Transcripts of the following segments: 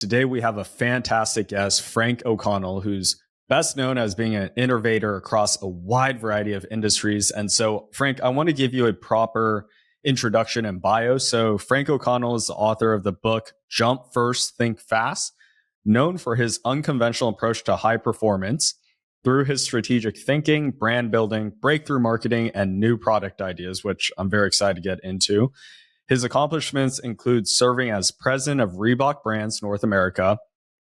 Today, we have a fantastic guest, Frank O'Connell, who's best known as being an innovator across a wide variety of industries. And so, Frank, I want to give you a proper introduction and bio. So, Frank O'Connell is the author of the book Jump First, Think Fast, known for his unconventional approach to high performance through his strategic thinking, brand building, breakthrough marketing, and new product ideas, which I'm very excited to get into. His accomplishments include serving as president of Reebok Brands North America,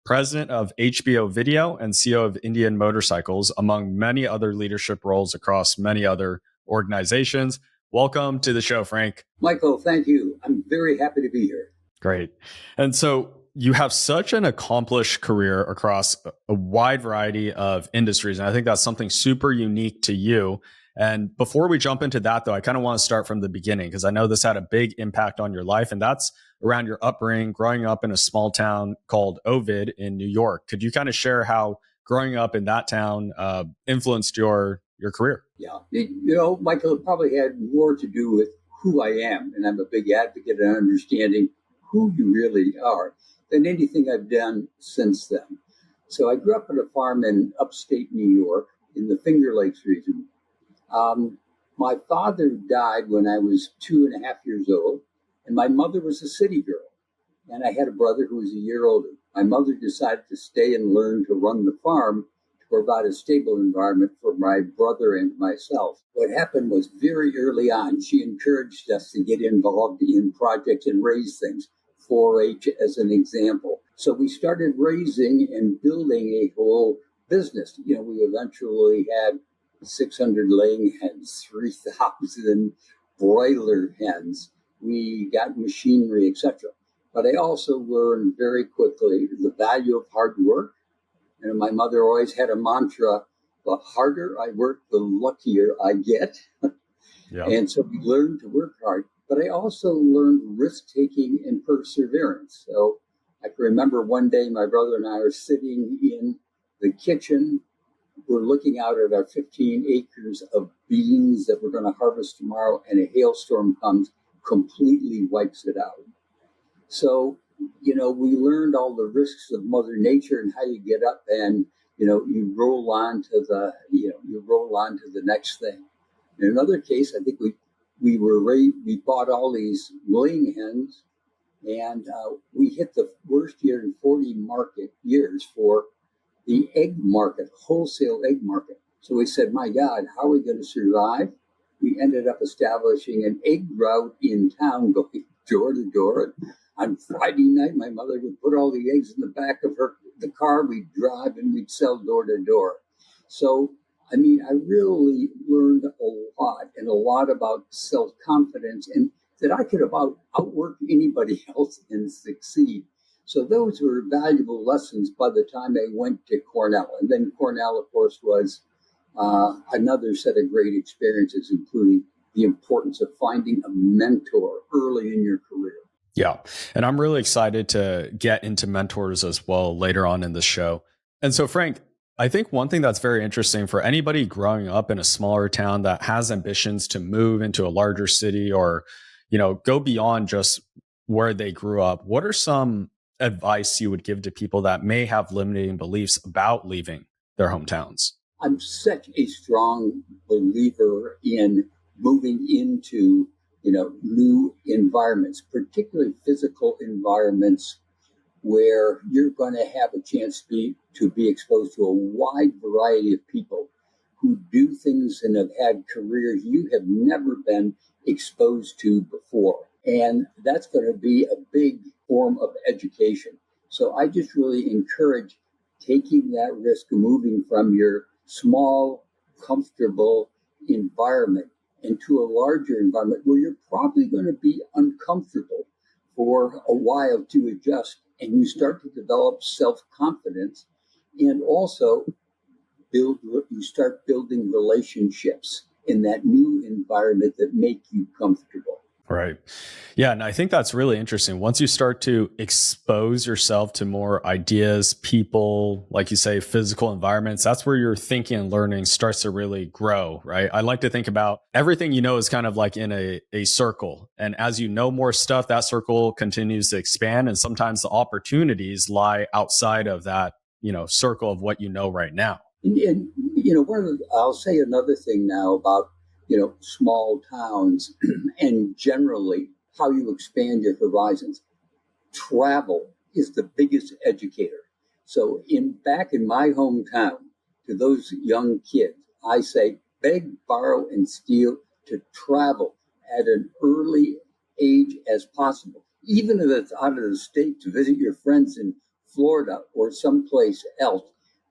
president of HBO Video, and CEO of Indian Motorcycles, among many other leadership roles across many other organizations. Welcome to the show, Frank. Michael, thank you. I'm very happy to be here. Great. And so you have such an accomplished career across a wide variety of industries. And I think that's something super unique to you. And before we jump into that, though, I kind of want to start from the beginning because I know this had a big impact on your life. And that's around your upbringing, growing up in a small town called Ovid in New York. Could you kind of share how growing up in that town influenced your career? Yeah. Michael, it probably had more to do with who I am. And I'm a big advocate in understanding who you really are than anything I've done since then. So I grew up on a farm in upstate New York in the Finger Lakes region. My father died when I was 2.5 years old, and my mother was a city girl. And I had a brother who was a year older. My mother decided to stay and learn to run the farm to provide a stable environment for my brother and myself. What happened was very early on, she encouraged us to get involved in projects and raise things. 4-H as an example. So we started raising and building a whole business. We eventually had 600 laying hens, 3,000 broiler hens. We got machinery, etc. But I also learned very quickly the value of hard work. My mother always had a mantra, the harder I work, the luckier I get. Yeah. And so we learned to work hard. But I also learned risk-taking and perseverance. So I can remember one day my brother and I are sitting in the kitchen. We're looking out at our 15 acres of beans that we're going to harvest tomorrow, and a hailstorm comes, completely wipes it out. So, we learned all the risks of Mother Nature and how you get up and, you roll on to the next thing. In another case, I think we bought all these laying hens, and we hit the worst year in 40 years for the egg market, wholesale egg market. So we said, my God, how are we going to survive? We ended up establishing an egg route in town, going door to door. On Friday night, my mother would put all the eggs in the back of the car. We'd drive and we'd sell door to door. So I really learned a lot about self-confidence, and that I could about outwork anybody else and succeed. So those were valuable lessons by the time I went to Cornell. And then Cornell, of course, was another set of great experiences, including the importance of finding a mentor early in your career. Yeah. And I'm really excited to get into mentors as well later on in the show. And so, Frank, I think one thing that's very interesting for anybody growing up in a smaller town that has ambitions to move into a larger city or, go beyond just where they grew up, what are some advice you would give to people that may have limiting beliefs about leaving their hometowns? I'm such a strong believer in moving into, new environments, particularly physical environments, where you're going to have a chance to be exposed to a wide variety of people who do things and have had careers you have never been exposed to before. And that's going to be a big form of education. So I just really encourage taking that risk of moving from your small, comfortable environment into a larger environment where you're probably going to be uncomfortable for a while to adjust. And you start to develop self-confidence, and also you start building relationships in that new environment that make you comfortable. Right. Yeah. And I think that's really interesting. Once you start to expose yourself to more ideas, people, like you say, physical environments, that's where your thinking and learning starts to really grow. Right. I like to think about everything is kind of like in a circle. And as you know more stuff, that circle continues to expand. And sometimes the opportunities lie outside of that, circle of what you know right now. And I'll say another thing now about, small towns and generally how you expand your horizons. Travel is the biggest educator. So back in my hometown, to those young kids, I say beg, borrow, and steal to travel at an early age as possible, even if it's out of the state to visit your friends in Florida or someplace else.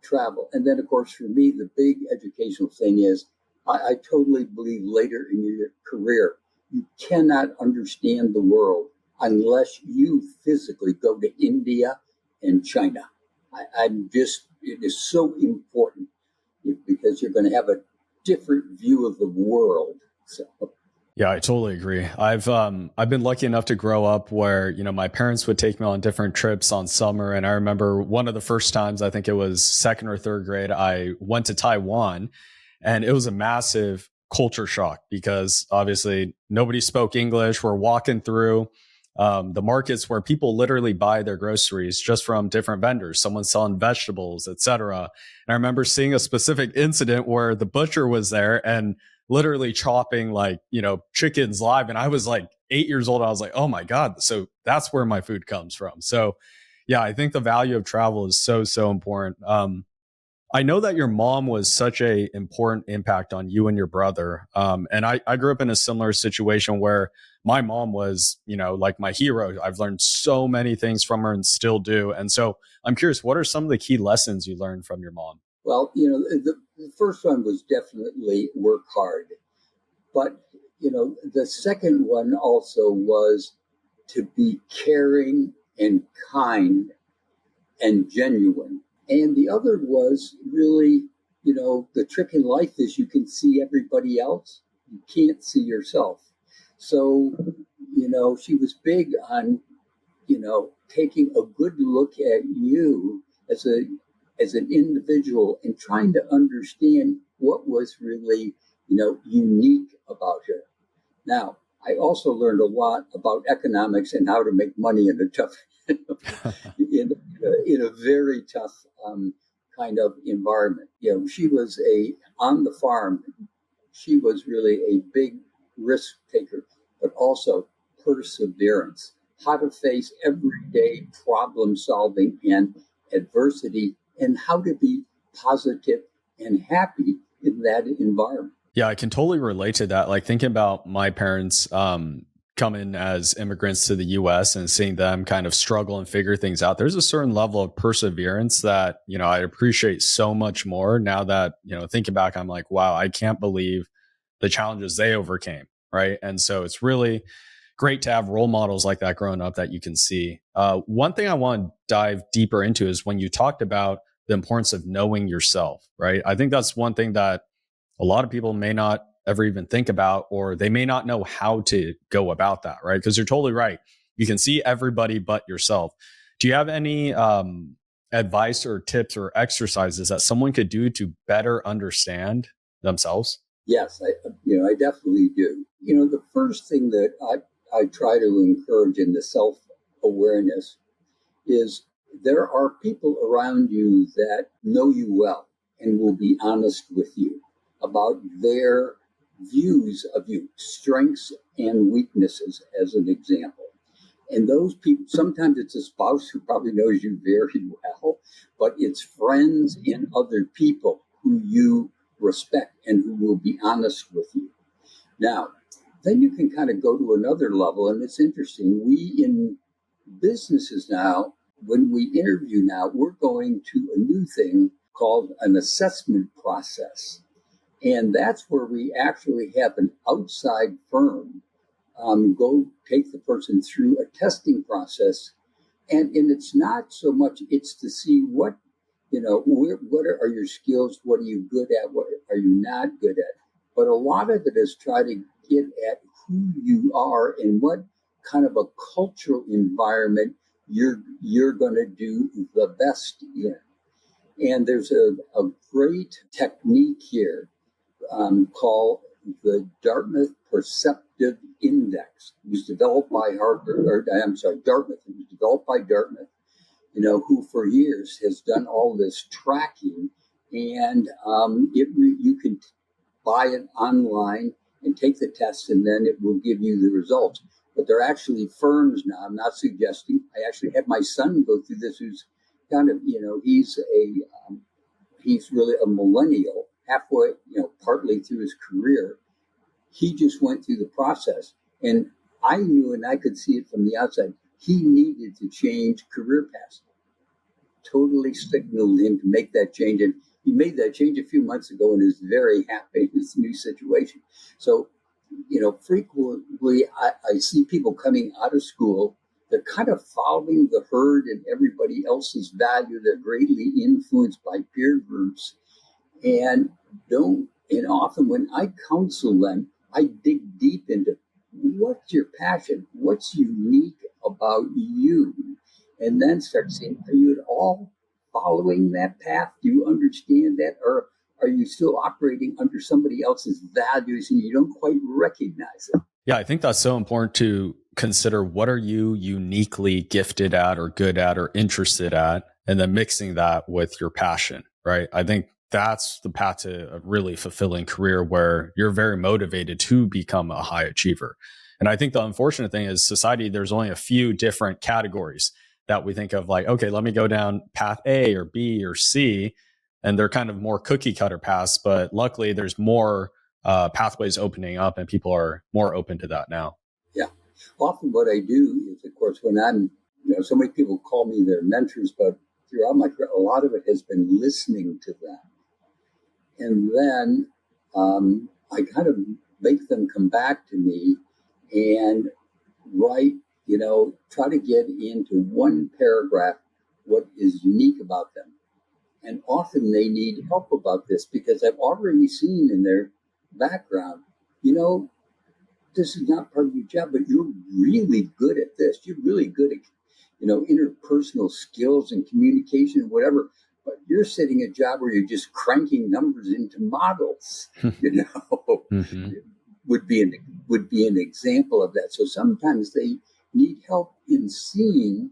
Travel, and then of course for me the big educational thing is I totally believe later in your career you cannot understand the world unless you physically go to India and China. I'm just, it is so important because you're going to have a different view of the world. So, Yeah, I totally agree. I've been lucky enough to grow up where, my parents would take me on different trips on summer. And I remember one of the first times, I think it was second or third grade, I went to Taiwan, and it was a massive culture shock because obviously nobody spoke English. We're walking through the markets where people literally buy their groceries just from different vendors, someone selling vegetables, etc. And I remember seeing a specific incident where the butcher was there and literally chopping like, chickens live. And I was like 8 years old. I was like, oh my God. So that's where my food comes from. So yeah, I think the value of travel is so, so important. I know that your mom was such a important impact on you and your brother. And I grew up in a similar situation where my mom was, like my hero. I've learned so many things from her and still do. And so I'm curious, what are some of the key lessons you learned from your mom? well, the first one was definitely work hard. But, the second one also was to be caring and kind and genuine. And the other was really, the trick in life is you can see everybody else, you can't see yourself. So, she was big on, taking a good look at you as an individual and trying to understand what was really, unique about her. Now, I also learned a lot about economics and how to make money in a tough, in a very tough kind of environment. She was on the farm. She was really a big risk taker, but also perseverance. How to face everyday problem solving and adversity, and how to be positive and happy in that environment. Yeah, I can totally relate to that. Like thinking about my parents coming as immigrants to the US and seeing them kind of struggle and figure things out. There's a certain level of perseverance that, I appreciate so much more now that, thinking back, I'm like, wow, I can't believe the challenges they overcame. Right. And so it's really great to have role models like that growing up that you can see. One thing I want to dive deeper into is when you talked about the importance of knowing yourself, right? I think that's one thing that a lot of people may not ever even think about, or they may not know how to go about that, right? Because you're totally right. You can see everybody but yourself. Do you have any advice or tips or exercises that someone could do to better understand themselves? Yes, I definitely do. The first thing that I try to encourage in the self awareness is there are people around you that know you well and will be honest with you about their views of you, strengths and weaknesses, as an example. And those people, sometimes it's a spouse who probably knows you very well, but it's friends and other people who you respect and who will be honest with you. Now, then you can kind of go to another level, and it's interesting. We in businesses now, when we interview now, we're going to a new thing called an assessment process. And that's where we actually have an outside firm go take the person through a testing process. And it's not so much, it's to see what, what are your skills? What are you good at? What are you not good at? But a lot of it is try to get at who you are and what kind of a cultural environment you're going to do the best in. And there's a great technique here called the Dartmouth Perceptive Index. It was developed by Dartmouth. It was developed by Dartmouth, who for years has done all this tracking, and you can buy it online and take the test, and then it will give you the results. But they're actually firms now. I'm not suggesting. I actually had my son go through this, who's kind of, he's really a millennial, halfway, partly through his career. He just went through the process, and I knew, and I could see it from the outside, he needed to change career paths. Totally signaled him to make that change, and he made that change a few months ago and is very happy in this new situation. So, frequently I see people coming out of school. They're kind of following the herd and everybody else's value. They're greatly influenced by peer groups, and often when I counsel them, I dig deep into what's your passion, what's unique about you, and then start saying, are you at all following that path? Do you understand that? Or are you still operating under somebody else's values and you don't quite recognize it? Yeah, I think that's so important to consider. What are you uniquely gifted at or good at or interested at? And then mixing that with your passion, right? I think that's the path to a really fulfilling career where you're very motivated to become a high achiever. And I think the unfortunate thing is society, there's only a few different categories that we think of, like, okay, let me go down path A or B or C. And they're kind of more cookie cutter paths. But luckily, there's more pathways opening up and people are more open to that now. Yeah. Often what I do is, of course, when I'm, so many people call me their mentors, but throughout my career, a lot of it has been listening to them. And then I kind of make them come back to me and write, try to get into one paragraph what is unique about them. And often they need help about this because I've already seen in their background, this is not part of your job, but you're really good at this. You're really good at, interpersonal skills and communication and whatever. But you're sitting a job where you're just cranking numbers into models, Mm-hmm. would be an example of that. So sometimes they need help in seeing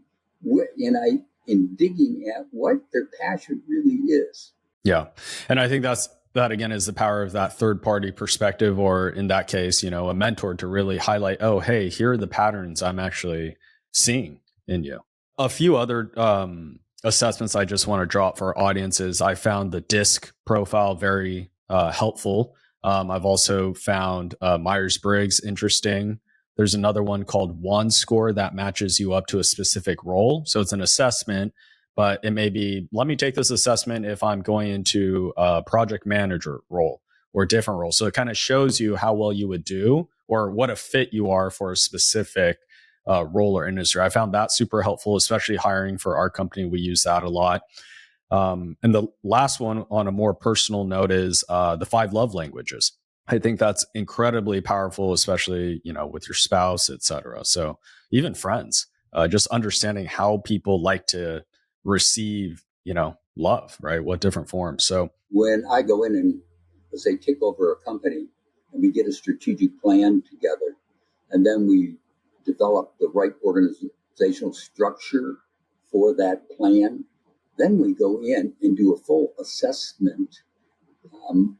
in digging at what their passion really is. Yeah. And I think that again is the power of that third party perspective, or in that case, a mentor to really highlight, oh, hey, here are the patterns I'm actually seeing in you. A few other assessments I just want to drop for our audiences. I found the DISC profile very helpful. I've also found Myers-Briggs interesting. There's another one called One Score that matches you up to a specific role. So it's an assessment, but it may be, let me take this assessment if I'm going into a project manager role or a different role. So it kind of shows you how well you would do or what a fit you are for a specific role or industry. I found that super helpful, especially hiring for our company. We use that a lot. And the last one on a more personal note is the 5 love languages. I think that's incredibly powerful, especially, with your spouse, et cetera. So even friends, just understanding how people like to receive, love, right? What different forms. So when I go in and, let's say, take over a company and we get a strategic plan together, and then we develop the right organizational structure for that plan, then we go in and do a full assessment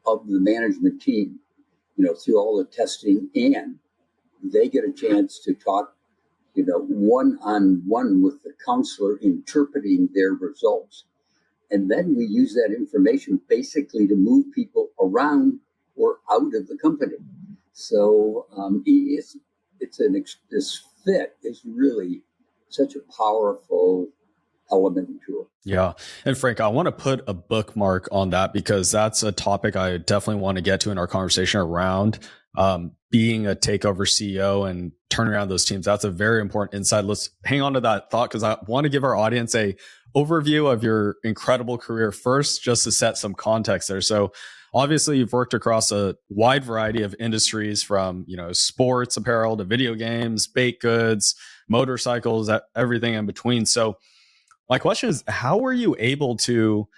of the management team, through all the testing, and they get a chance to talk, one-on-one with the counselor interpreting their results. And then we use that information basically to move people around or out of the company. So this fit is really such a powerful element to it. Yeah. And Frank, I want to put a bookmark on that because that's a topic I definitely want to get to in our conversation around being a takeover CEO and turning around those teams. That's a very important insight. Let's hang on to that thought because I want to give our audience a overview of your incredible career first, just to set some context there. So obviously you've worked across a wide variety of industries from, sports apparel to video games, baked goods, motorcycles, everything in between. So my question is, how were you able to,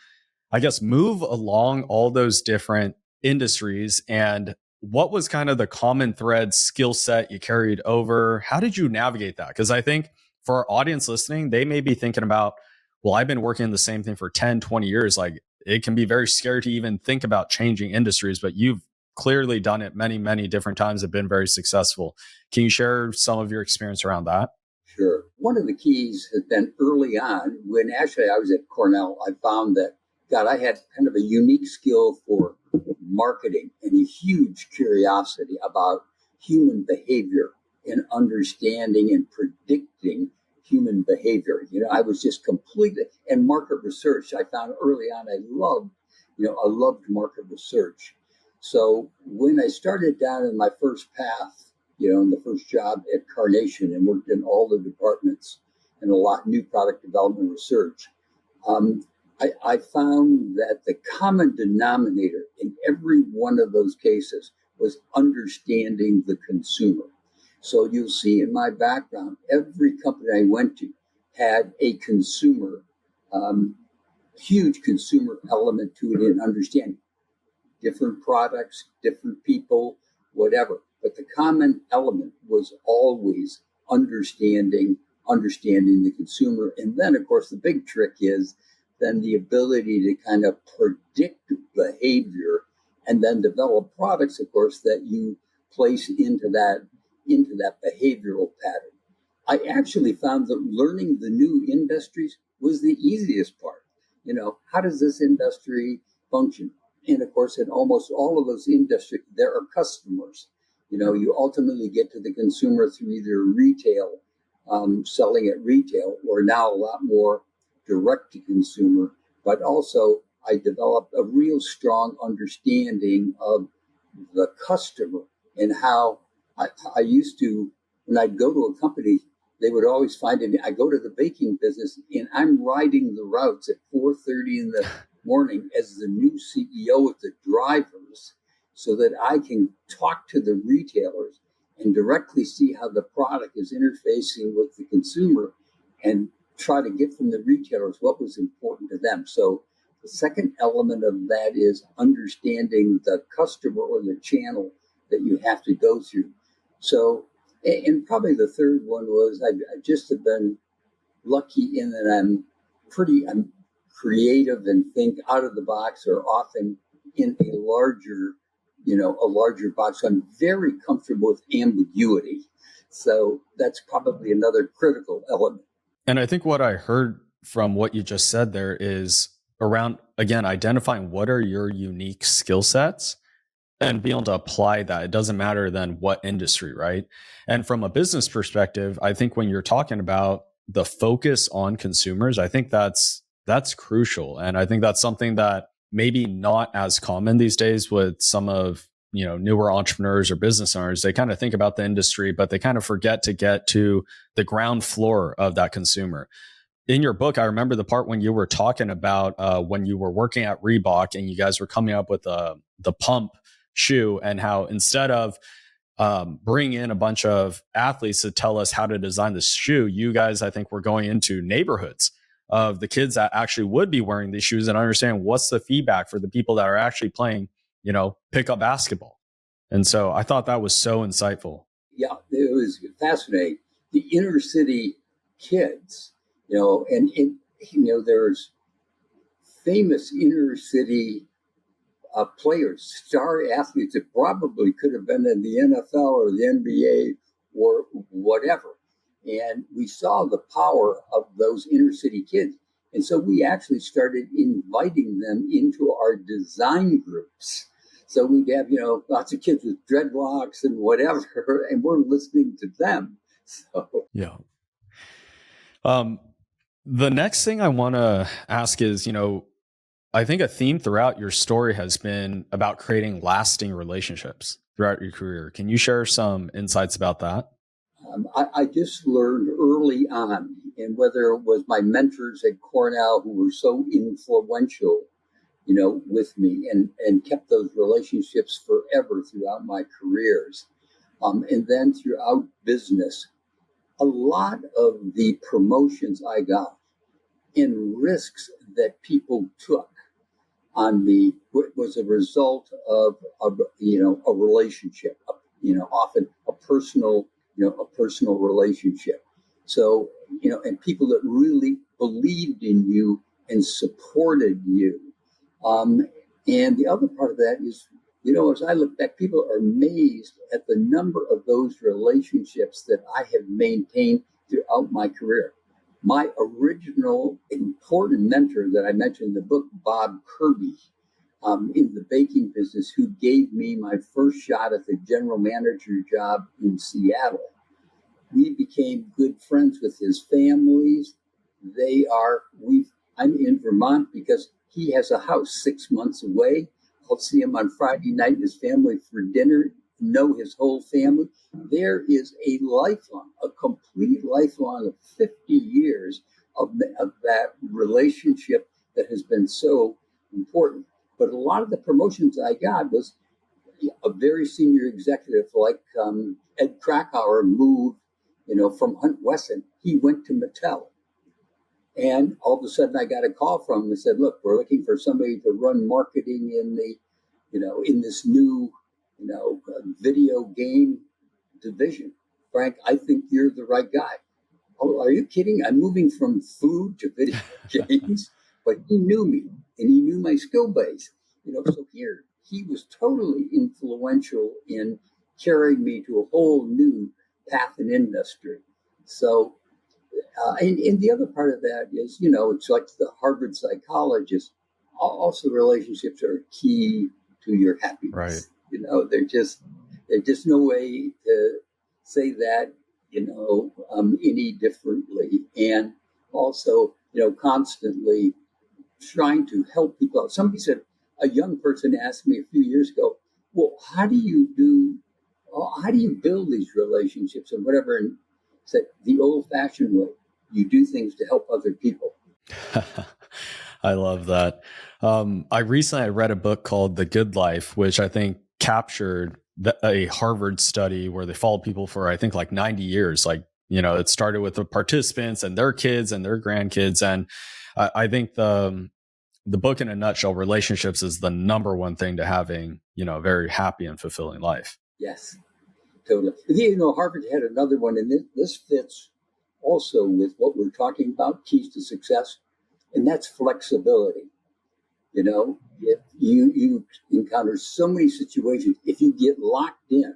I guess, move along all those different industries, and what was kind of the common thread skill set you carried over? How did you navigate that? Because I think for our audience listening, they may be thinking about, well, I've been working in the same thing for 10, 20 years. Like, it can be very scary to even think about changing industries, but you've clearly done it many, many different times, have been very successful. Can you share some of your experience around that? Sure. One of the keys has been early on when actually I was at Cornell, I found that, God, I had kind of a unique skill for marketing and a huge curiosity about human behavior and understanding and predicting human behavior. I was just completely, and market research, I found early on, I loved market research. So when I started down in my first path, in the first job at Carnation and worked in all the departments and a lot new product development research, I found that the common denominator in every one of those cases was understanding the consumer. So you'll see in my background, every company I went to had a consumer, huge consumer element to it in understanding different products, different people, whatever. But the common element was always understanding the consumer. And then, of course, the big trick is then the ability to kind of predict behavior and then develop products, of course, that you place into that behavioral pattern. I actually found that learning the new industries was the easiest part. How does this industry function? And of course, in almost all of those industries, there are customers. You ultimately get to the consumer through either retail, selling at retail, or now a lot more direct to consumer. But also, I developed a real strong understanding of the customer and how I used to, when I'd go to a company, they would always find it. I go to the baking business and I'm riding the routes at 4:30 in the morning as the new CEO with the drivers so that I can talk to the retailers and directly see how the product is interfacing with the consumer and try to get from the retailers what was important to them. So the second element of that is understanding the customer or the channel that you have to go through. So, and probably the third one was I just have been lucky in that I'm creative and think out of the box, or often in a larger box. So I'm very comfortable with ambiguity. So that's probably another critical element. And I think what I heard from what you just said there is around, again, identifying what are your unique skill sets and being able to apply that. It doesn't matter then what industry, right? And from a business perspective, I think when you're talking about the focus on consumers, I think that's crucial. And I think that's something that maybe not as common these days with some of newer entrepreneurs or business owners. They kind of think about the industry, but they kind of forget to get to the ground floor of that consumer. In your book, I remember the part when you were talking about when you were working at Reebok and you guys were coming up with the pump shoe, and how instead of bring in a bunch of athletes to tell us how to design this shoe, you guys, I think, were going into neighborhoods of the kids that actually would be wearing these shoes and understand what's the feedback for the people that are actually playing, pickup basketball. And so I thought that was so insightful. Yeah, it was fascinating. The inner city kids, there's famous inner city players, star athletes that probably could have been in the NFL or the NBA or whatever. And we saw the power of those inner city kids. And so we actually started inviting them into our design groups. So we'd have, lots of kids with dreadlocks and whatever, and we're listening to them. So Yeah. The next thing I want to ask is, I think a theme throughout your story has been about creating lasting relationships throughout your career. Can you share some insights about that? I just learned early on, and whether it was my mentors at Cornell who were so influential, with me and kept those relationships forever throughout my careers. And then throughout business, a lot of the promotions I got and risks that people took on me was a result of a relationship, often a personal relationship. So, and people that really believed in you and supported you. And the other part of that is, as I look back, people are amazed at the number of those relationships that I have maintained throughout my career. My original important mentor that I mentioned in the book, Bob Kirby, in the baking business, who gave me my first shot at the general manager job in Seattle. We became good friends with his families. I'm in Vermont because he has a house 6 months away. I'll see him on Friday night and his family for dinner, know his whole family. There is a complete lifelong of 50 years of that relationship that has been so important. But a lot of the promotions I got was a very senior executive like Ed Krakauer moved, from Hunt Wesson. He went to Mattel. And all of a sudden I got a call from him and said, look, we're looking for somebody to run marketing in this new, video game division. Frank, I think you're the right guy. Oh, are you kidding? I'm moving from food to video games. But he knew me and he knew my skill base. So here he was totally influential in carrying me to a whole new path in industry. So, and the other part of that is, it's like the Harvard psychologist. Also, relationships are key to your happiness. Right. There's just no way to say that, any differently. And also, constantly trying to help people out. Somebody said, a young person asked me a few years ago, well, how do you build these relationships and whatever? And said, the old fashioned way, you do things to help other people. I love that. I recently read a book called The Good Life, which I think captured a Harvard study where they followed people for, I think, like 90 years. It started with the participants and their kids and their grandkids. And I think the book in a nutshell, relationships is the number one thing to having, a very happy and fulfilling life. Yes, totally. Harvard had another one, and this fits also with what we're talking about, keys to success, and that's flexibility. If you encounter so many situations, if you get locked in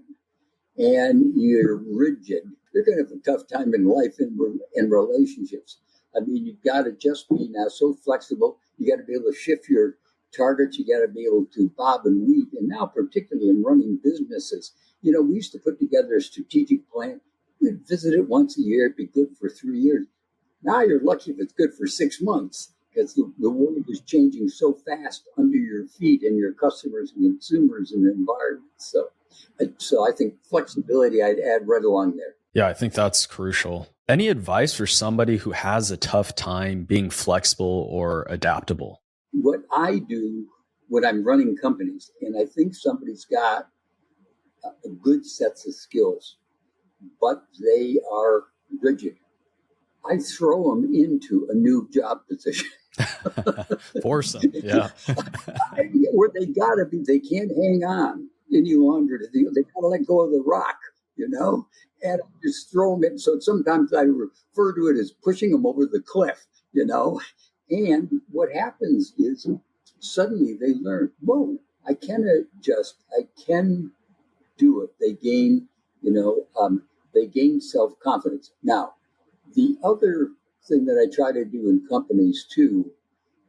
and you're rigid, you're going to have a tough time in life and relationships. I mean, you've got to just be now so flexible. You got to be able to shift your targets. You got to be able to bob and weave. And now, particularly in running businesses, we used to put together a strategic plan. We'd visit it once a year. It'd be good for 3 years. Now you're lucky if it's good for 6 months because the world is changing so fast under your feet and your customers and consumers and the environment. So I think flexibility I'd add right along there. Yeah, I think that's crucial. Any advice for somebody who has a tough time being flexible or adaptable? What I do when I'm running companies, and I think somebody's got a good sets of skills, but they are rigid, I throw them into a new job position. Force them, yeah. Where they gotta be, they can't hang on any longer. They gotta let go of the rock, and just throw them in. So sometimes I refer to it as pushing them over the cliff, And what happens is suddenly they learn, whoa, I can adjust, I can do it. They gain, self-confidence. Now, the other thing that I try to do in companies too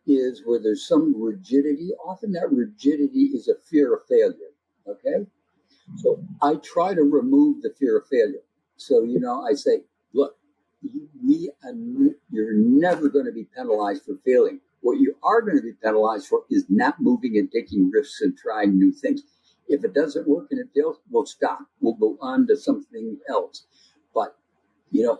is where there's some rigidity. Often that rigidity is a fear of failure. Okay. So I try to remove the fear of failure. So, I say, look, you're never going to be penalized for failing. What you are going to be penalized for is not moving and taking risks and trying new things. If it doesn't work and it fails, we'll stop. We'll go on to something else. But,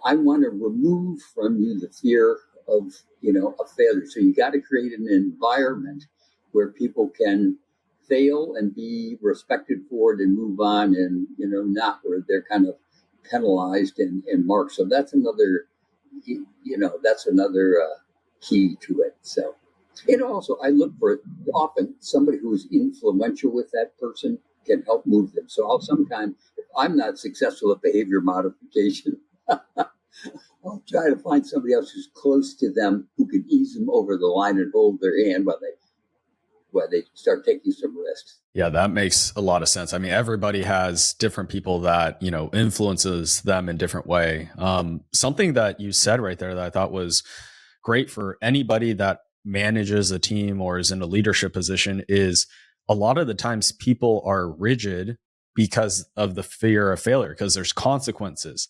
I want to remove from you the fear of, a failure. So you got to create an environment where people can fail and be respected for it and move on, and not where they're kind of penalized and marked. So that's another, that's another key to it. So, and also I look for often somebody who is influential with that person can help move them. So I'll sometimes, if I'm not successful at behavior modification, I'll try to find somebody else who's close to them who can ease them over the line and hold their hand while they start taking some risks. Yeah, that makes a lot of sense. I mean, everybody has different people that, influences them in different way. Something that you said right there that I thought was great for anybody that manages a team or is in a leadership position is a lot of the times people are rigid because of the fear of failure, because there's consequences.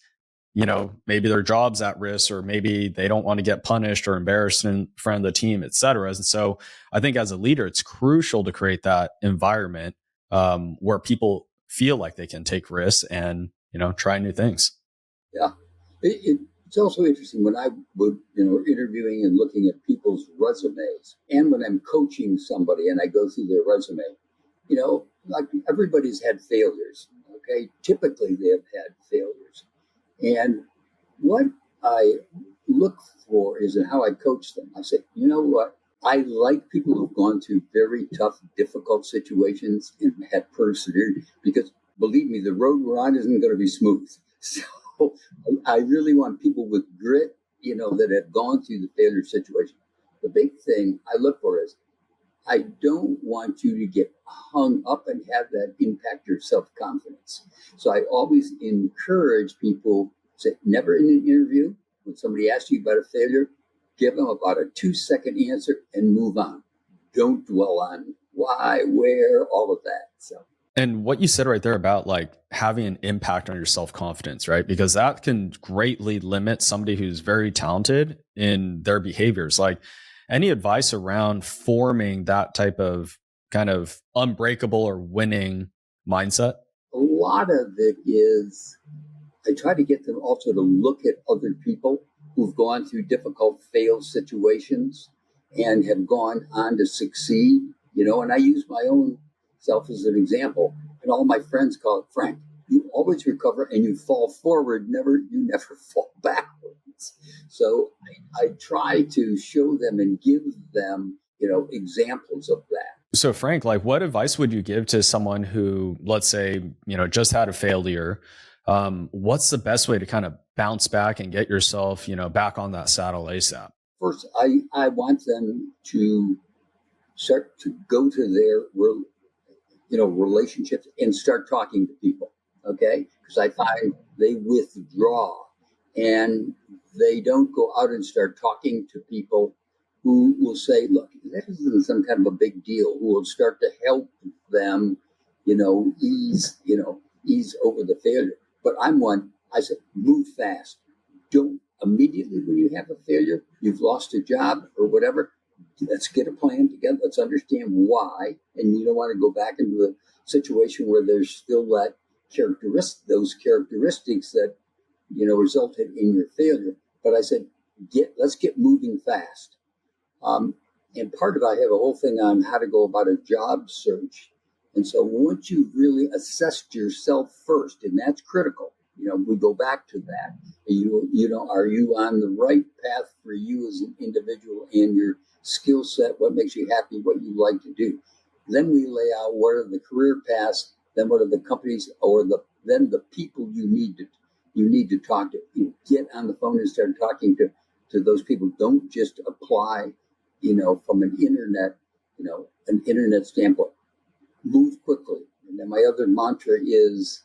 Maybe their job's at risk, or maybe they don't want to get punished or embarrassed in front of the team, et cetera. And so I think as a leader, it's crucial to create that environment where people feel like they can take risks and, try new things. Yeah. It's also interesting when I would, interviewing and looking at people's resumes, and when I'm coaching somebody and I go through their resume, like everybody's had failures. Okay. Typically they have had failures. And what I look for is in how I coach them. I say, you know what? I like people who've gone through very tough, difficult situations and have persevered, because believe me, the road we're on isn't going to be smooth. So I really want people with grit, that have gone through the failure situation. The big thing I look for is I don't want you to get hung up and have that impact your self-confidence. So I always encourage people, say, never in an interview, when somebody asks you about a failure, give them about a 2-second answer and move on. Don't dwell on why, where, all of that. So. And what you said right there about like having an impact on your self-confidence, right? Because that can greatly limit somebody who's very talented in their behaviors. Like, any advice around forming that type of kind of unbreakable or winning mindset? A lot of it is I try to get them also to look at other people who've gone through difficult failed situations and have gone on to succeed, and I use my own self as an example. And all my friends call it, Frank, you always recover and you fall forward, you never fall backwards. So I try to show them and give them, examples of that. So Frank, like what advice would you give to someone who, let's say, just had a failure? What's the best way to kind of bounce back and get yourself, back on that saddle ASAP? First, I want them to start to go to their relationships and start talking to people. Okay, because I find they withdraw and they don't go out and start talking to people who will say, look, that isn't some kind of a big deal, who will start to help them, ease over the failure. But I said, move fast. Don't immediately when you have a failure, you've lost a job or whatever, let's get a plan together. Let's understand why. And you don't want to go back into a situation where there's still those characteristics that, resulted in your failure. But I said, let's get moving fast. And part of it, I have a whole thing on how to go about a job search. And so once you've really assessed yourself first, and that's critical, we go back to that. Are you on the right path for you as an individual and your skill set, what makes you happy, what you like to do? Then we lay out what are the career paths, then what are the companies, or then the people you need to talk to. Get on the phone and start talking to those people. Don't just apply, from an internet standpoint. Move quickly. And then my other mantra is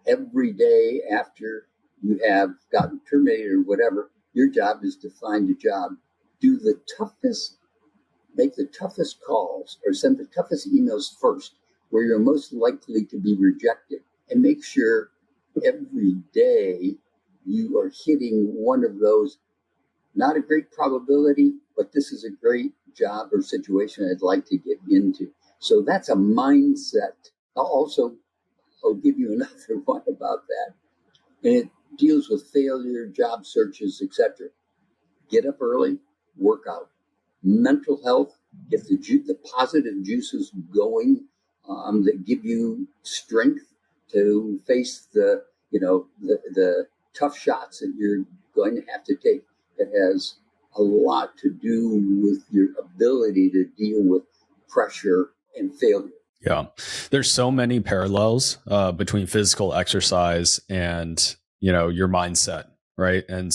every day after you have gotten terminated or whatever, your job is to find a job. Make the toughest calls or send the toughest emails first, where you're most likely to be rejected. And make sure every day you are hitting one of those, not a great probability, but this is a great job or situation I'd like to get into. So that's a mindset. I'll give you another one about that. And it deals with failure, job searches, etc. Get up early, work out. Mental health, get the positive juices going, that give you strength to face the tough shots that you're going to have to take. It has a lot to do with your ability to deal with pressure and failure. Yeah. There's so many parallels between physical exercise and, your mindset, right? And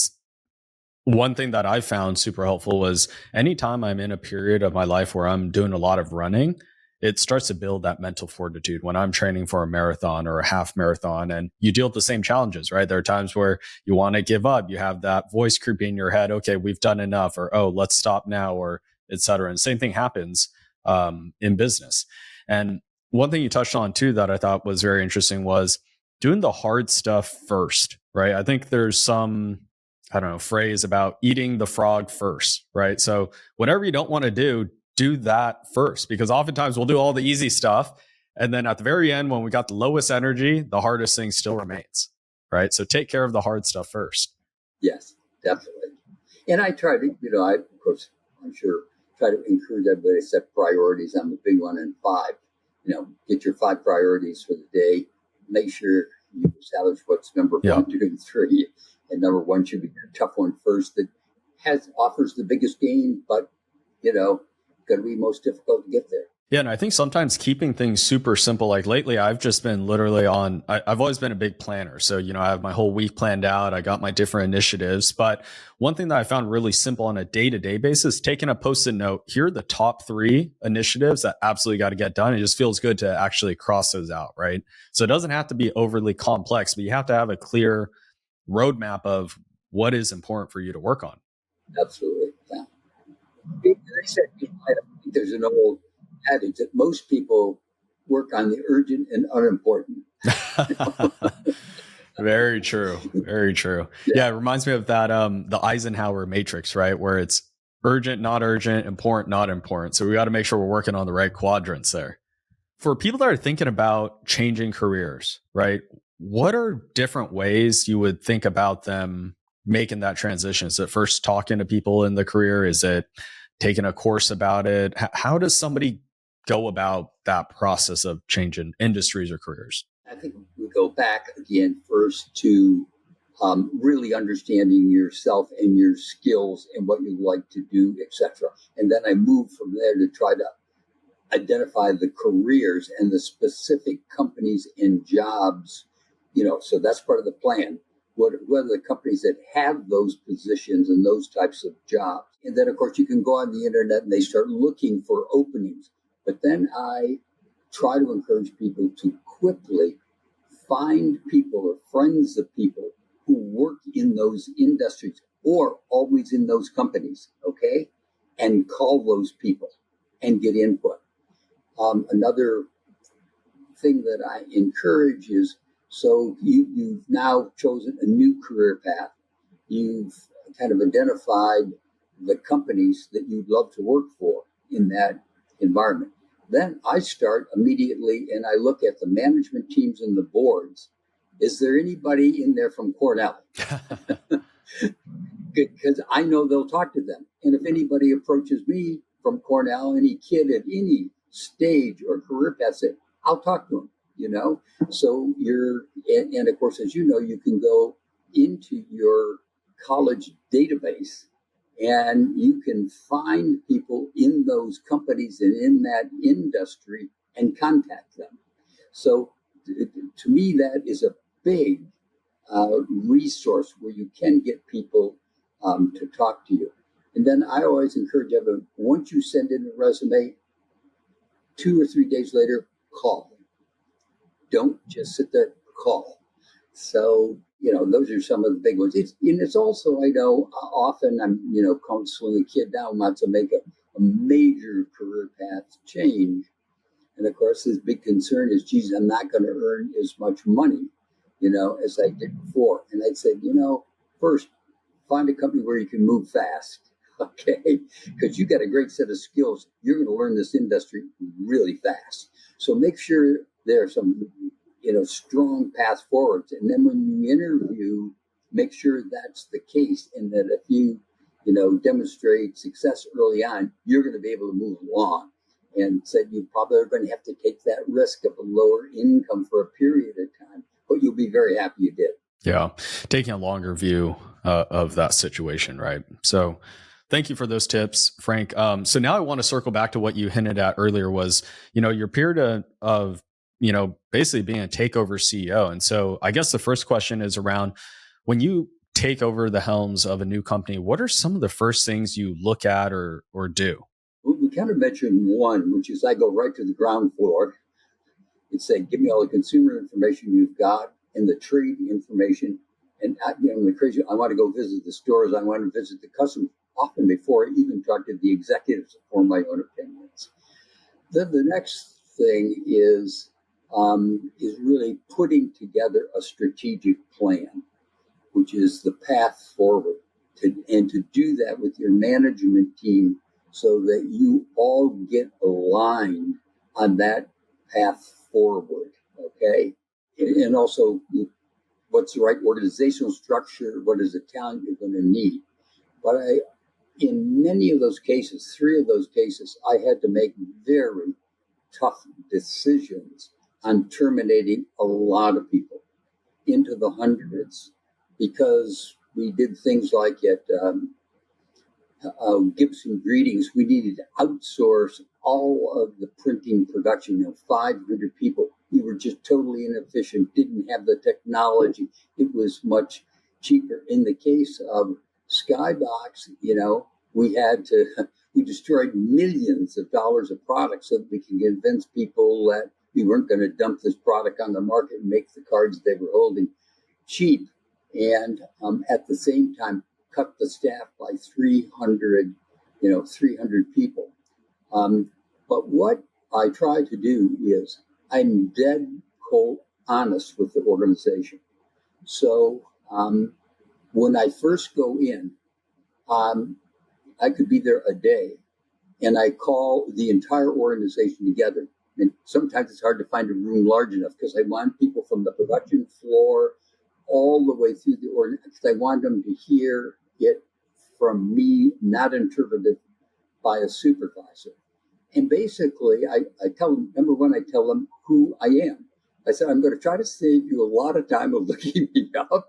one thing that I found super helpful was anytime I'm in a period of my life where I'm doing a lot of running, it starts to build that mental fortitude when I'm training for a marathon or a half marathon, and you deal with the same challenges, right? There are times where you want to give up. You have that voice creeping in your head. Okay, we've done enough, or, oh, let's stop now, or et cetera. And same thing happens in business. And one thing you touched on too, that I thought was very interesting was doing the hard stuff first, right? I think there's some, I don't know, phrase about eating the frog first, right? So whatever you don't want to do that first, because oftentimes we'll do all the easy stuff. And then at the very end, when we got the lowest energy, the hardest thing still remains, right? So take care of the hard stuff first. Yes, definitely. And I try to, of course, I'm sure, try to encourage everybody to set priorities. I'm a big one in 5. Get your 5 priorities for the day. Make sure you establish what's number 1, 2, and 3. And number 1 should be a tough one first that offers the biggest gain, but, going to be most difficult to get there. Yeah. And I think sometimes keeping things super simple, like lately, I've just been literally I've always been a big planner. So, I have my whole week planned out. I got my different initiatives. But one thing that I found really simple on a day-to-day basis, taking a post-it note, here are the top 3 initiatives that absolutely got to get done. It just feels good to actually cross those out, right? So it doesn't have to be overly complex, but you have to have a clear roadmap of what is important for you to work on. Absolutely. Yeah. They said, I think there's an old adage that most people work on the urgent and unimportant. Very true. Very true. Yeah. It reminds me of that, the Eisenhower matrix, right? Where it's urgent, not urgent, important, not important. So we got to make sure we're working on the right quadrants there. For people that are thinking about changing careers, right? What are different ways you would think about them making that transition? Is it first talking to people in the career? Is it taking a course about it? How does somebody go about that process of changing industries or careers? I think we go back again first to really understanding yourself and your skills and what you like to do, etc. And then I move from there to try to identify the careers and the specific companies and jobs, so that's part of the plan. What are the companies that have those positions and those types of jobs? And then, of course, you can go on the internet and they start looking for openings. But then I try to encourage people to quickly find people or friends of people who work in those industries or always in those companies, okay? And call those people and get input. Another thing that I encourage is, so you've now chosen a new career path. You've kind of identified the companies that you'd love to work for in that environment. Then I start immediately and I look at the management teams and the boards. Is there anybody in there from Cornell? Because I know they'll talk to them. And if anybody approaches me from Cornell, any kid at any stage or career path, I'll talk to them, So and of course, as you know, you can go into your college database and you can find people in those companies and in that industry and contact them. So to me, that is a big resource where you can get people to talk to you. And then I always encourage everyone, once you send in a resume, 2 or 3 days later, call. Don't just sit there, call. So, those are some of the big ones. It's also, I know, often I'm, counseling a kid now wants to make a major career path change. And of course, his big concern is, geez, I'm not going to earn as much money, as I did before. And I'd say, first, find a company where you can move fast. Okay, because you got a great set of skills. You're going to learn this industry really fast. So make sure there are some, strong paths forwards. And then when you interview, make sure that's the case. And that if you demonstrate success early on, you're going to be able to move along. And said you probably are going to have to take that risk of a lower income for a period of time, but you'll be very happy you did. Yeah. Taking a longer view of that situation, right? So thank you for those tips, Frank. So now I want to circle back to what you hinted at earlier was, your period of, basically being a takeover CEO. And so I guess the first question is around when you take over the helms of a new company, what are some of the first things you look at or do? We kind of mentioned one, which is I go right to the ground floor and say, give me all the consumer information you've got and the trade information. And the crazy, I want to go visit the stores. I want to visit the customers often before I even talk to the executives to form my own opinions. Then the next thing is really putting together a strategic plan, which is the path forward, and to do that with your management team so that you all get aligned on that path forward, okay? And also, what's the right organizational structure? What is the talent you're going to need? But in many of those cases, 3 of those cases, I had to make very tough decisions on terminating a lot of people into the hundreds because we did things like at Gibson Greetings, we needed to outsource all of the printing production, 500 people. We were just totally inefficient, didn't have the technology. It was much cheaper. In the case of Skybox, we destroyed millions of dollars of products so that we can convince people that we weren't going to dump this product on the market and make the cards they were holding cheap. And at the same time, cut the staff by 300 people. But what I try to do is I'm dead cold honest with the organization. So when I first go in, I could be there a day and I call the entire organization together. And sometimes it's hard to find a room large enough because I want people from the production floor all the way through the organization. I want them to hear it from me, not interpreted by a supervisor. And basically, I tell them, number one, I tell them who I am. I said, I'm going to try to save you a lot of time of looking me up.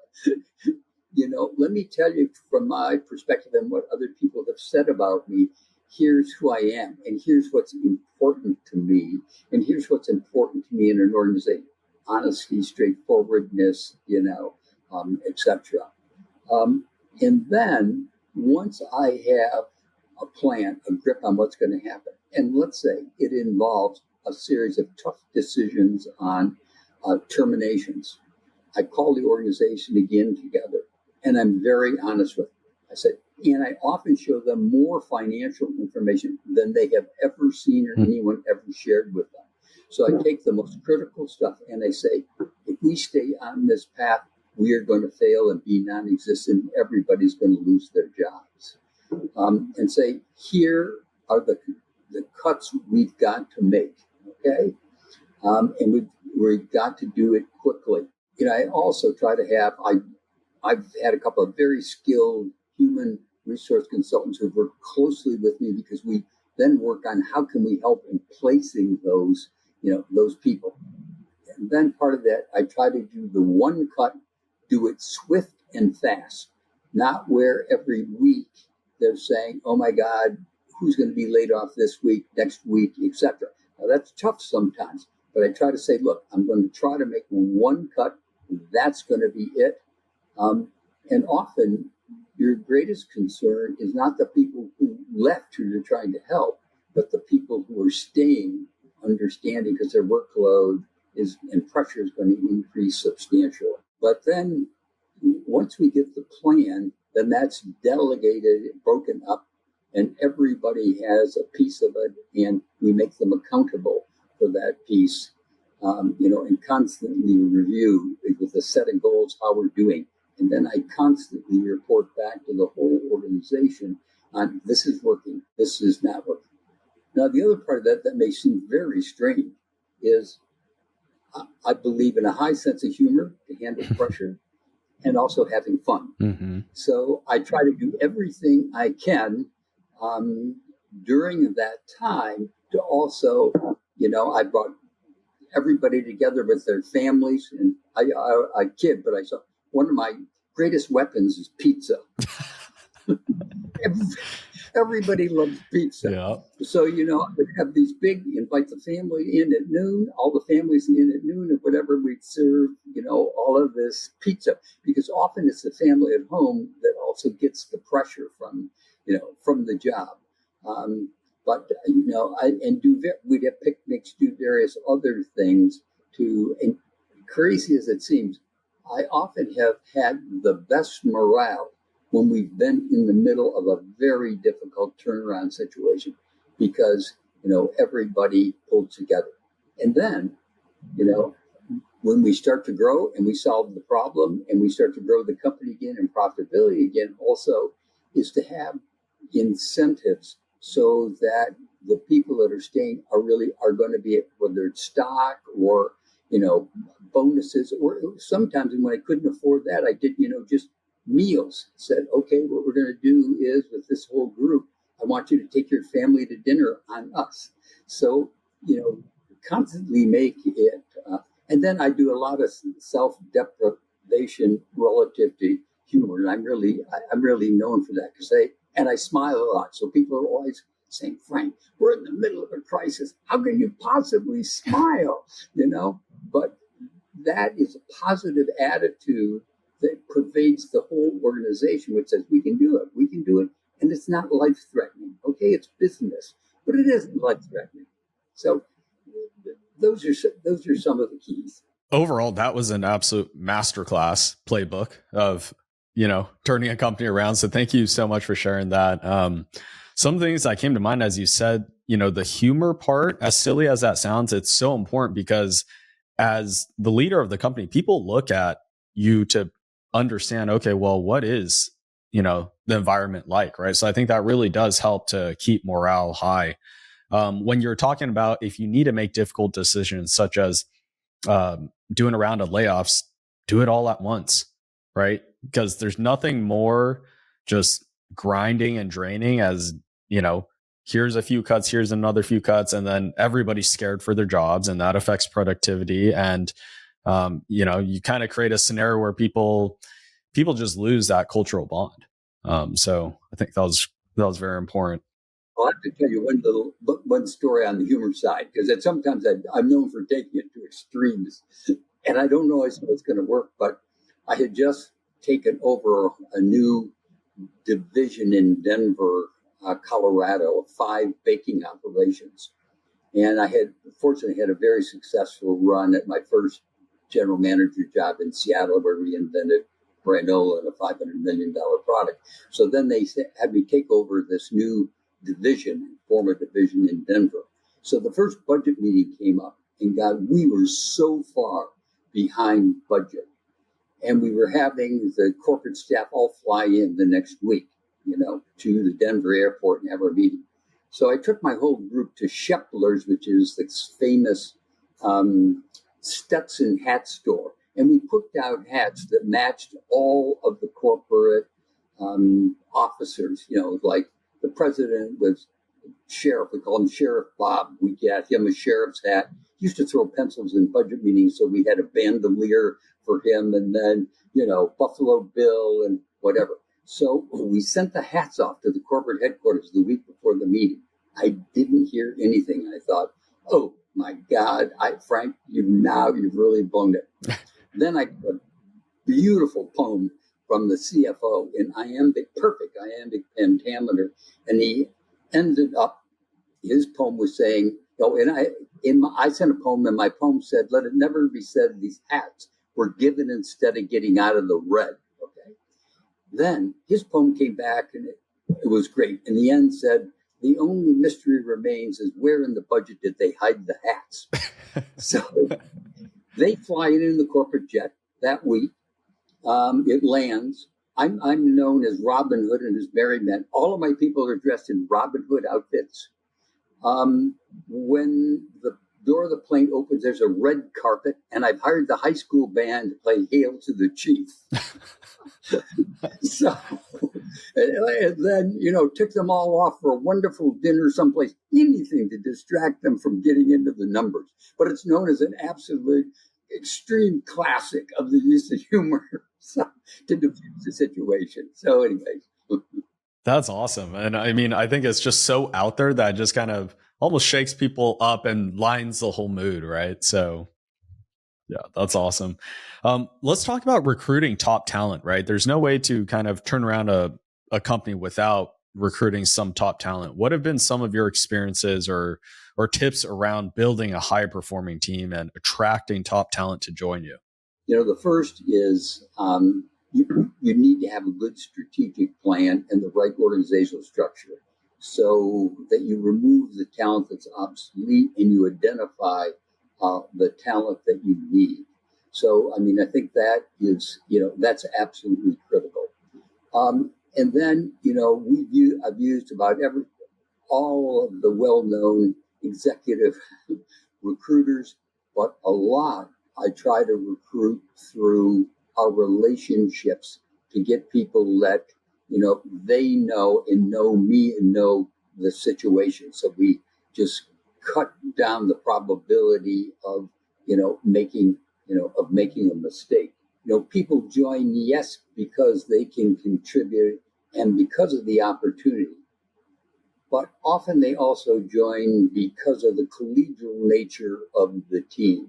Let me tell you from my perspective and what other people have said about me. Here's who I am, and here's what's important to me, and here's what's important to me in an organization. Honesty, straightforwardness, etc. And then once I have a plan, a grip on what's going to happen, and let's say it involves a series of tough decisions on terminations, I call the organization again together, and I'm very honest with them. I said, and I often show them more financial information than they have ever seen or anyone ever shared with them. So I take the most critical stuff and I say, if we stay on this path, we are going to fail and be non-existent. Everybody's going to lose their jobs. And say, here are the cuts we've got to make, okay? And we've got to do it quickly. I also try to have, I've had a couple of very skilled human resource consultants who've worked closely with me because we then work on how can we help in placing those people. And then part of that, I try to do the one cut, do it swift and fast, not where every week they're saying, oh my God, who's going to be laid off this week, next week, etc. Now that's tough sometimes, but I try to say, look, I'm going to try to make one cut. That's going to be it. And often your greatest concern is not the people who left who you're trying to help, but the people who are staying, understanding because their workload and pressure is going to increase substantially. But then once we get the plan, then that's delegated, broken up, and everybody has a piece of it, and we make them accountable for that piece, and constantly review with a set of goals how we're doing. And then I constantly report back to the whole organization on this is working, this is not working. Now, the other part of that may seem very strange is I believe in a high sense of humor to handle pressure and also having fun. Mm-hmm. So I try to do everything I can during that time to also, I brought everybody together with their families. And I kid, but I saw one of my greatest weapons is pizza. Everybody loves pizza. Yeah. So, I would have these invite the family in at noon, all the families in at noon, and whatever we'd serve, all of this pizza. Because often it's the family at home that also gets the pressure from the job. We'd have picnics, do various other things and crazy as it seems, I often have had the best morale when we've been in the middle of a very difficult turnaround situation because, everybody pulled together. And then, when we start to grow and we solve the problem and we start to grow the company again and profitability again, also is to have incentives so that the people that are staying are going to be, whether it's stock or, bonuses, or sometimes when I couldn't afford that, I did, just meals. Said, okay, what we're going to do is with this whole group, I want you to take your family to dinner on us. So, constantly make it. And then I do a lot of self-deprivation relative to humor. And I'm really known for that and I smile a lot. So people are always saying, Frank, we're in the middle of a crisis. How can you possibly smile? But that is a positive attitude that pervades the whole organization, which says we can do it, and it's not life-threatening. Okay, it's business, but it isn't life-threatening. So those are some of the keys. Overall, that was an absolute masterclass playbook of turning a company around. So thank you so much for sharing that. Some things that came to mind as you said, the humor part, as silly as that sounds, it's so important because as the leader of the company, people look at you to understand, okay, well, what is, the environment like, right? So I think that really does help to keep morale high. When you're talking about if you need to make difficult decisions, such as doing a round of layoffs, do it all at once, right? Because there's nothing more just grinding and draining as, here's a few cuts, here's another few cuts, and then everybody's scared for their jobs, and that affects productivity. And you kind of create a scenario where people just lose that cultural bond. So I think that was very important. I'll have to tell you one story on the humor side, because sometimes I'm known for taking it to extremes, and I don't know how it's going to work. But I had just taken over a new division in Denver, Colorado, of 5 baking operations, and I had fortunately had a very successful run at my first general manager job in Seattle, where we invented granola and a $500 million product. So then they had me take over this new former division in Denver. So the first budget meeting came up, and God, we were so far behind budget. And we were having the corporate staff all fly in the next week, to the Denver airport and have our meeting. So I took my whole group to Shepler's, which is this famous Stetson hat store. And we put out hats that matched all of the corporate officers, like the president was sheriff. We call him Sheriff Bob. We got him a sheriff's hat. He used to throw pencils in budget meetings, so we had a bandolier for him, and then, Buffalo Bill and whatever. So we sent the hats off to the corporate headquarters the week before the meeting. I didn't hear anything. I thought, oh my God, Frank, you've really blown it. Then I got a beautiful poem from the CFO in perfect iambic pentameter, and he ended up, his poem was saying, I sent a poem, and my poem said, let it never be said these hats were given instead of getting out of the red. Okay. Then his poem came back, and it was great. In the end said, the only mystery remains is where in the budget did they hide the hats? So they fly in the corporate jet that week. It lands. I'm known as Robin Hood and his merry men. All of my people are dressed in Robin Hood outfits. When the door of the plane opens, there's a red carpet, and I've hired the high school band to play Hail to the Chief. So, and then, took them all off for a wonderful dinner someplace, anything to distract them from getting into the numbers. But it's known as an absolute extreme classic of the use of humor to diffuse the situation. So anyways. That's awesome. And I mean, I think it's just so out there that it just kind of almost shakes people up and lines the whole mood, right? So yeah, that's awesome. Let's talk about recruiting top talent, right? There's no way to kind of turn around a company without recruiting some top talent. What have been some of your experiences or tips around building a high performing team and attracting top talent to join you? The first is you need to have a good strategic plan and the right organizational structure so that you remove the talent that's obsolete and you identify the talent that you need. So, I mean, I think that is, that's absolutely critical. And then, I've used about all of the well-known executive recruiters, but a lot I try to recruit through our relationships to get people that, they know and know me and know the situation. So we just cut down the probability of, making a mistake. People join, yes, because they can contribute and because of the opportunity. But often they also join because of the collegial nature of the team.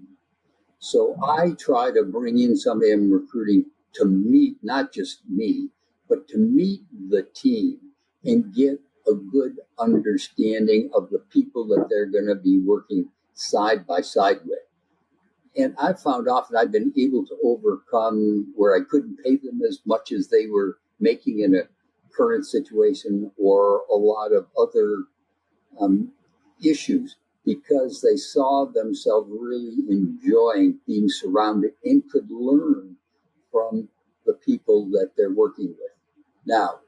So I try to bring in somebody I'm recruiting to meet, not just me, but to meet the team and get a good understanding of the people that they're going to be working side by side with. And I found often I've been able to overcome where I couldn't pay them as much as they were making in a current situation or a lot of other issues because they saw themselves really enjoying being surrounded and could learn from the people that they're working with. Now,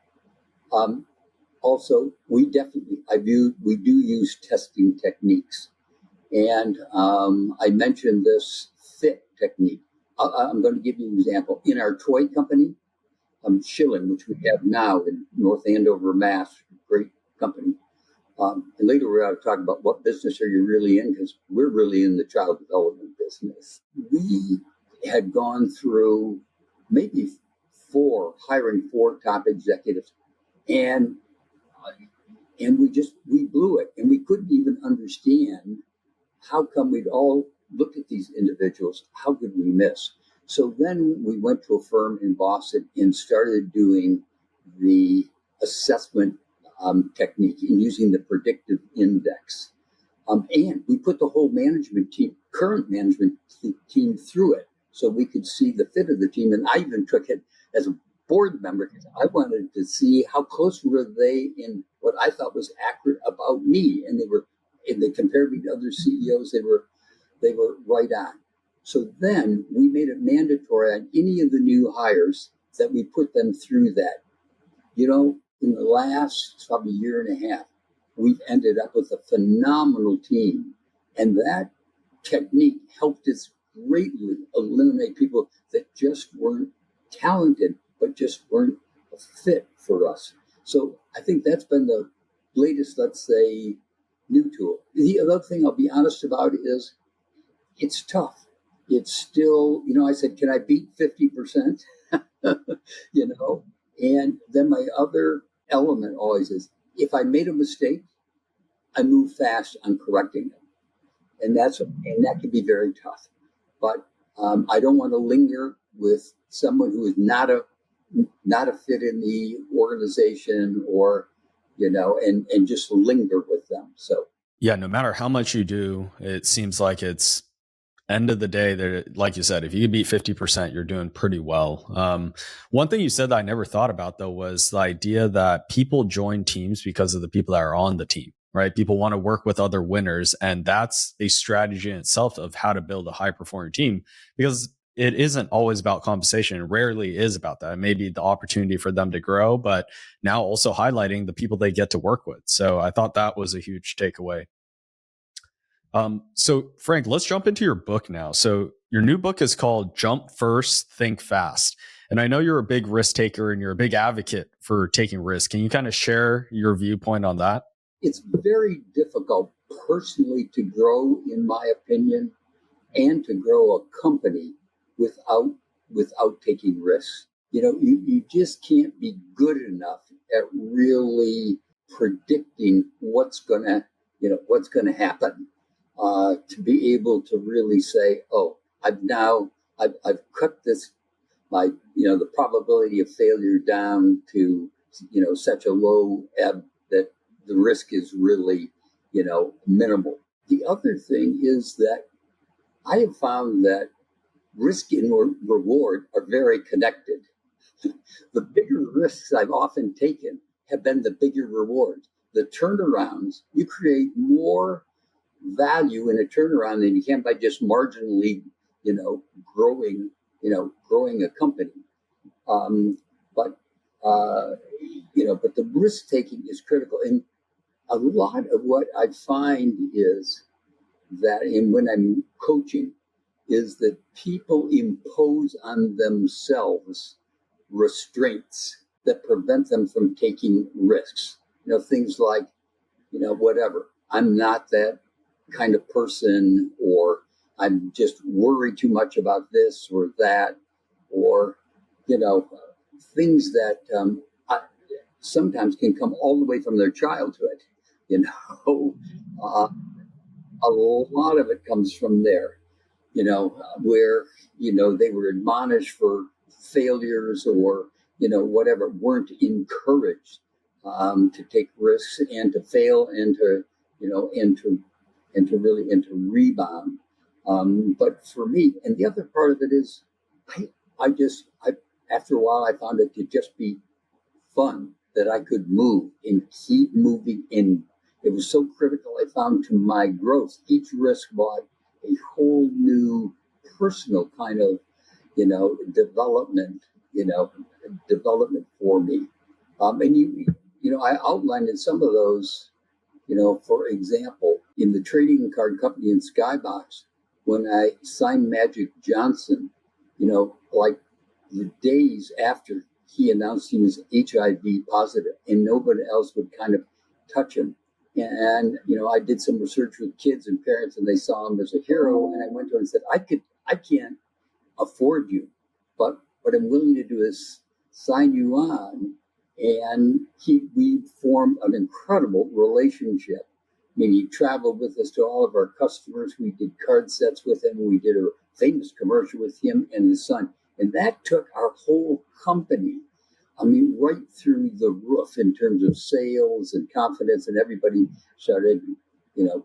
also, we do use testing techniques. And I mentioned this FIT technique. I'm going to give you an example. In our toy company, Schilling, which we have now in North Andover, Mass, great company. And later we're going to talk about what business are you really in, because we're really in the child development business. We had gone through maybe hiring four top executives, and we blew it, and we couldn't even understand how come we'd all look at these individuals, how could we miss? So then we went to a firm in Boston and started doing the assessment technique and using the predictive index. And we put the whole current management team through it so we could see the fit of the team. And I even took it as a board member because I wanted to see how close were they in what I thought was accurate about me. And they compared me to other CEOs, they were right on. So then we made it mandatory on any of the new hires that we put them through that. In the last probably year and a half, we've ended up with a phenomenal team. And that technique helped us greatly eliminate people that just weren't talented, but just weren't a fit for us. So I think that's been the latest, let's say, new tool. The other thing I'll be honest about is it's tough. It's still, I said, can I beat 50%? And then my other element always is if I made a mistake, I move fast on correcting it. And that can be very tough. But I don't want to linger with someone who is not a fit in the organization or, and just linger with them. So, yeah, no matter how much you do, it seems like it's end of the day, like you said, if you can beat 50%, you're doing pretty well. One thing you said that I never thought about, though, was the idea that people join teams because of the people that are on the team, right? People want to work with other winners. And that's a strategy in itself of how to build a high performing team, because it isn't always about compensation. It rarely is about that. It may be the opportunity for them to grow, but now also highlighting the people they get to work with. So I thought that was a huge takeaway. So Frank, let's jump into your book now. So your new book is called Jump First, Think Fast. And I know you're a big risk taker and you're a big advocate for taking risks. Can you kind of share your viewpoint on that? It's very difficult personally to grow, in my opinion, and to grow a company without taking risks. You just can't be good enough at really predicting what's gonna happen, to be able to really say, oh, I've cut this, my the probability of failure down to such a low ebb that the risk is really minimal. The other thing is that I have found that risk and reward are very connected. The bigger risks I've often taken have been the bigger rewards. The turnarounds, you create more value in a turnaround than you can by just marginally, growing, growing a company. But but the risk taking is critical. And a lot of what I find is that, and when I'm coaching, is that people impose on themselves restraints that prevent them from taking risks. Things like, whatever. I'm not that kind of person, or I'm just worried too much about this or that, or, things that sometimes can come all the way from their childhood. Uh, a lot of it comes from there, where, they were admonished for failures, or, whatever, weren't encouraged to take risks and to fail, and to, and to rebound. But for me, and the other part of it is, I after a while, I found it to just be fun, that I could move and keep moving. And it was so critical, I found, to my growth. Each risk brought a whole new personal kind of, development, development for me. And I outlined in some of those, for example, in the trading card company in Skybox, when I signed Magic Johnson, like the days after he announced he was HIV positive, and nobody else would kind of touch him. And, I did some research with kids and parents, and they saw him as a hero. And I went to him and said, I can't afford you, but what I'm willing to do is sign you on. And we formed an incredible relationship. I mean, he traveled with us to all of our customers. We did card sets with him. We did a famous commercial with him and his son. And that took our whole company, right through the roof in terms of sales and confidence, and everybody started,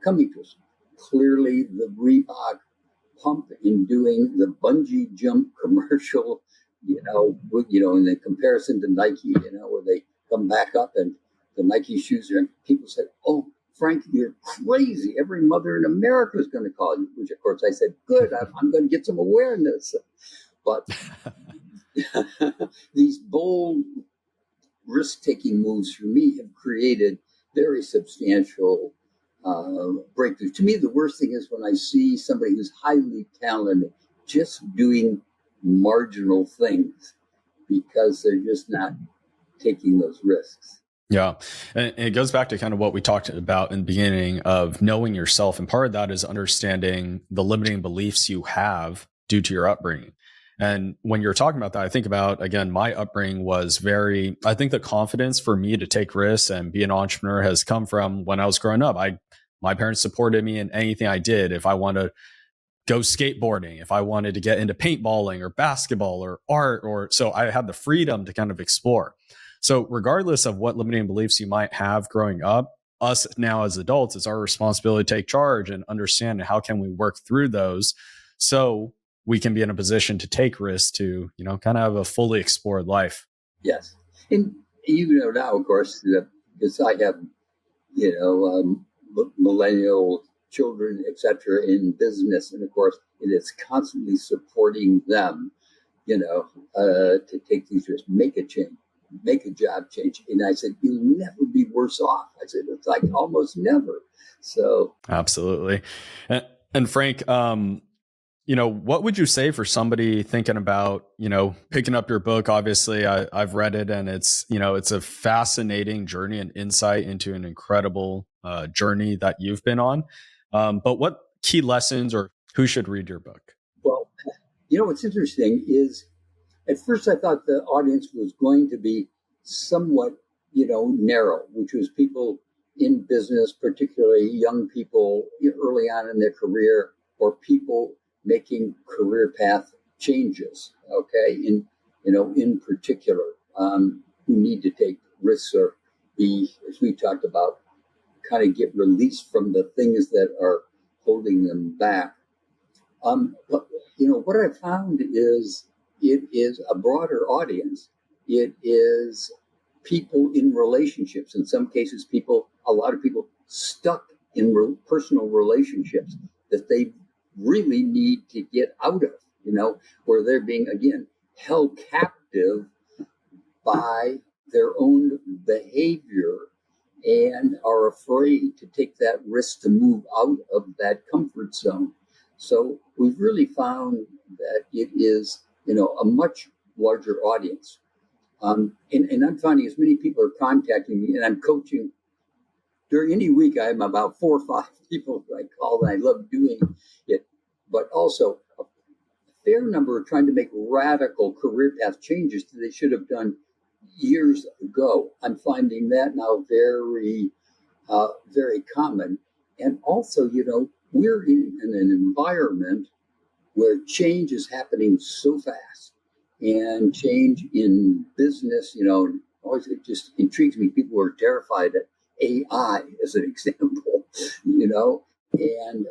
coming to us. Clearly, the Reebok pump in doing the bungee jump commercial, in the comparison to Nike, where they come back up and the Nike shoes are, and people said, "Oh, Frank, you're crazy. Every mother in America is going to call you," which of course I said, "Good, I'm going to get some awareness." But these bold risk-taking moves for me have created very substantial breakthroughs. To me, the worst thing is when I see somebody who's highly talented just doing marginal things because they're just not taking those risks. Yeah. And it goes back to kind of what we talked about in the beginning of knowing yourself. And part of that is understanding the limiting beliefs you have due to your upbringing. And when you're talking about that, I think about, again, my upbringing was I think the confidence for me to take risks and be an entrepreneur has come from when I was growing up. My parents supported me in anything I did. If I wanted to go skateboarding, if I wanted to get into paintballing or basketball or art, so I had the freedom to kind of explore. So regardless of what limiting beliefs you might have growing up, us now as adults, it's our responsibility to take charge and understand how can we work through those so we can be in a position to take risks to, kind of have a fully explored life. Yes. And now, of course, because I have, millennial children, etc., in business. And of course, it is constantly supporting them, to take these risks, make a change. make a job change. And I said, you'll never be worse off. I said, it's like almost never. So absolutely. And Frank, what would you say for somebody thinking about, picking up your book? Obviously, I've read it, and it's a fascinating journey and insight into an incredible journey that you've been on. But what key lessons, or who should read your book? Well, what's interesting is at first I thought the audience was going to be somewhat, narrow, which was people in business, particularly young people early on in their career, or people making career path changes, okay, in particular, who need to take risks or be, as we talked about, kind of get released from the things that are holding them back. But, what I found is it is a broader audience. It is people in relationships. In some cases, a lot of people stuck in personal relationships that they really need to get out of, where they're being, again, held captive by their own behavior and are afraid to take that risk to move out of that comfort zone. So we've really found that it is, a much larger audience. And I'm finding as many people are contacting me, and I'm coaching during any week. I have about 4 or 5 people I call, and I love doing it. But also a fair number are trying to make radical career path changes that they should have done years ago. I'm finding that now very, very common. And also, we're in an environment where change is happening so fast, and change in business, always it just intrigues me. People are terrified at AI as an example, and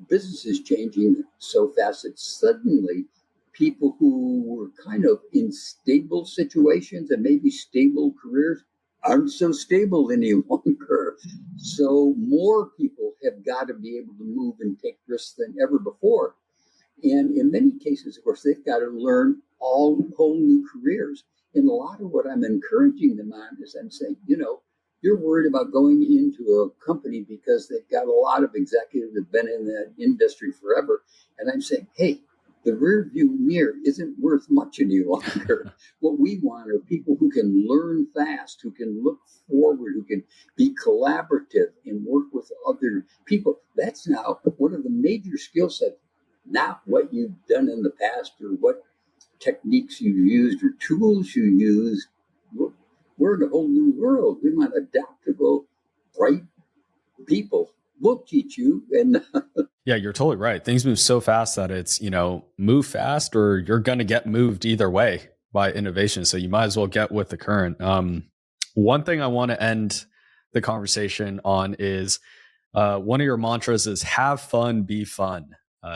business is changing so fast that suddenly people who were kind of in stable situations and maybe stable careers aren't so stable any longer. So more people have got to be able to move and take risks than ever before. And in many cases, of course, they've got to learn whole new careers. And a lot of what I'm encouraging them on is I'm saying, you're worried about going into a company because they've got a lot of executives that have been in that industry forever. And I'm saying, hey, the rear view mirror isn't worth much any longer. What we want are people who can learn fast, who can look forward, who can be collaborative and work with other people. That's now one of the major skill sets, not what you've done in the past or what techniques you've used or tools you use. We're in a whole new world. We want adaptable, bright people. We'll teach you. And Yeah, you're totally right. Things move so fast that it's, move fast or you're going to get moved either way by innovation. So you might as well get with the current. One thing I want to end the conversation on is one of your mantras is have fun, be fun.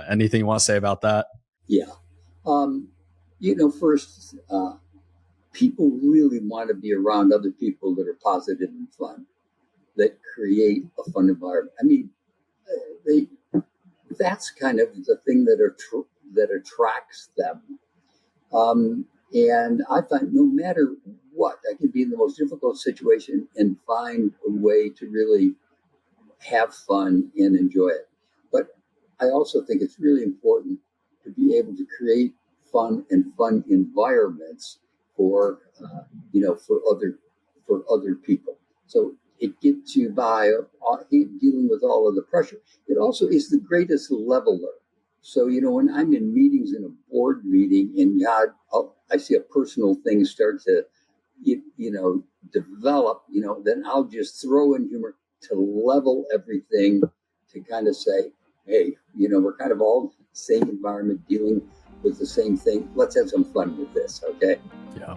Anything you want to say about that? Yeah. First, people really want to be around other people that are positive and fun, that create a fun environment. I mean, that's kind of the thing that attracts them. And I find no matter what, I can be in the most difficult situation and find a way to really have fun and enjoy it. But I also think it's really important to be able to create fun environments for other people. So it gets you by dealing with all of the pressure. It also is the greatest leveler. So, when I'm in meetings, in a board meeting, and I see a personal thing start to, develop, then I'll just throw in humor to level everything, to kind of say, hey, we're kind of all in the same environment dealing with the same thing. Let's have some fun with this, okay? Yeah.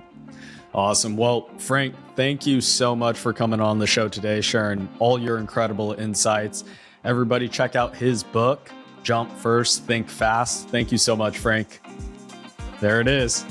Awesome. Well, Frank, thank you so much for coming on the show today, sharing all your incredible insights. Everybody check out his book, Jump First, Think Fast. Thank you so much, Frank. There it is.